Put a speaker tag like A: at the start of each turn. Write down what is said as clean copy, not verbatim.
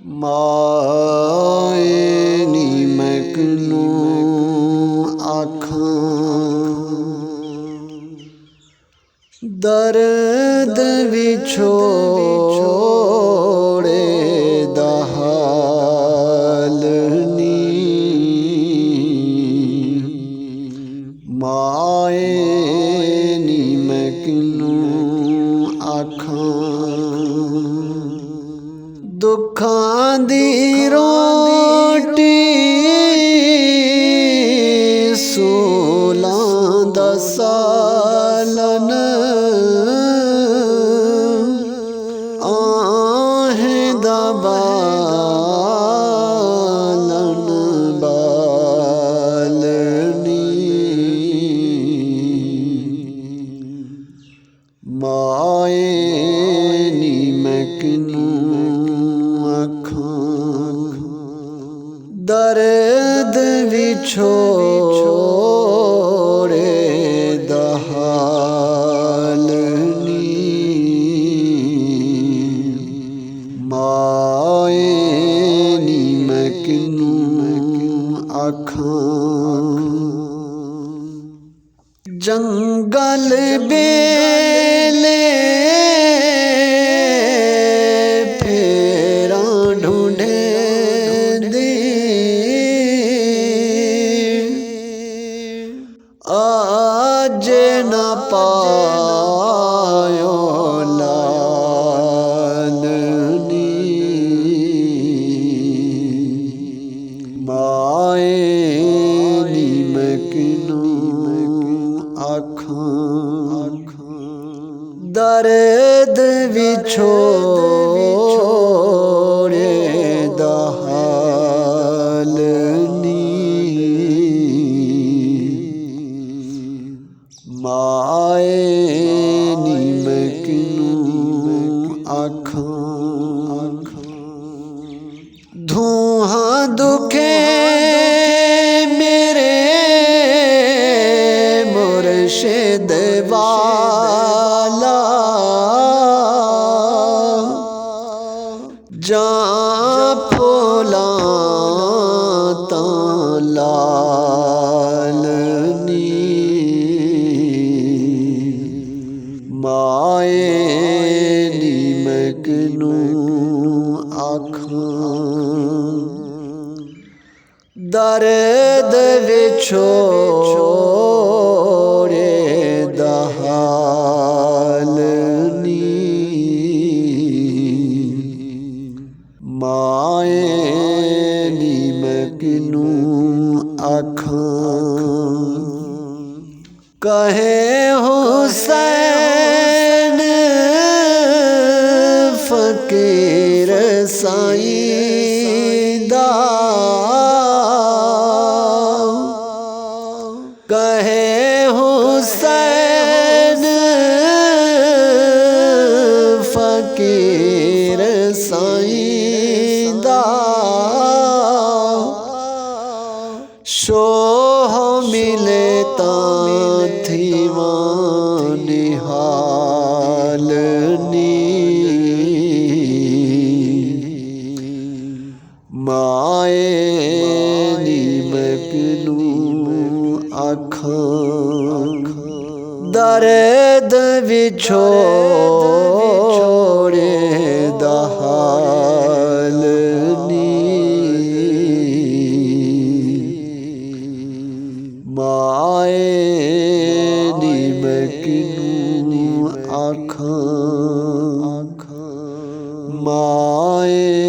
A: ਮਾਏ ਨੀ ਮੈਂ ਕਿਨੂੰ ਆਖਾਂ, ਦਰਦ ਵਿਛੋੜੇ ਦਾ ਹਾਲ ਨੀ। ਮਾਏ ਨੀ ਮੈਂ ਕਿਨੂੰ ਆਖਾਂ, ਦੁੱਖਾਂ ਦੀ ਰੋਟੀ ਸੋਲਾਂ ਦਾ ਸਾਲਨ, ਆਹੇ ਦਾ ਬਾਲਨ ਬਾਲਨੀ। ਮਾਏ ਨੀ ਮੈਂ ਕਿਨੂੰ ਆਖਾਂ, ਦਰਦ ਵਿਛੋੜੇ ਦਾ ਹਾਲ ਨੀ। ਮਾਏ ਨੀ ਮੈਂ ਕਿਨੂੰ ਆਖਾਂ, ਜੰਗਲ ਬੇਲੇ ਫੇਰਾਂ ਢੂੰਢੇਂਦੀ, ਅੱਜ ਨਾ ਪਾਇਓ ਲਾਲਨੀ। ਮਾਏ ਨੀ ਮੈਂ ਕਿਨੂੰ ਆਖਾਂ, ਦਰਦ ਵਿਛੋੜੇ ਦਾ ਹਾਲ ਨੀ। ਮਾਏ ਨੀ ਮੈਂ ਕਿਨੂੰ ਆਖਾਂ, ਧੂਹਾਂ ਦੁਖੇ ਮੇਰੇ ਮੁਰਸ਼ਿਦ ਵਾਲਾ, ਜਾਂ ਫੁੱਲਾਂ ਤਾਂ ਲਾਲਨੀ। ਮਾਏ ਨੀ ਮੈਂ ਕਿਨੂੰ ਆਖਾਂ, ਦਰਦ ਵਿਛੋੜੇ ਦਾ ਹਾਲ ਨੀ। ਮਾਏ ਨੀ ਮੈਂ ਕਿਨੂੰ ਆਖਾਂ, ਕਹੇ ਹੁਸੈਨ ਫਕੀਰ ਸਾਈਂ ਦਾ, ਕਹੇ ਹੁਸੈਨ ਫਕੀਰ ਸਾਈਂ ਦਾ, ਸ਼ੋਹ ਮਿਲੇ ਤਾਂ ਥੀਵਾਂ ਨਿਹਾਲ ਨੀ। ਮਾਏ ਨੀ ਮੈਂ ਕਿਨੂੰ ਆਖਾਂ, ਦਰਦ ਵਿਛੋੜੇ ਦਾ ਹਾਲ ਨੀ। ਮਾਏ ਨੀ ਮੈਂ ਕਿਨੂੰ ਆਖਾਂ, ਮਾਏ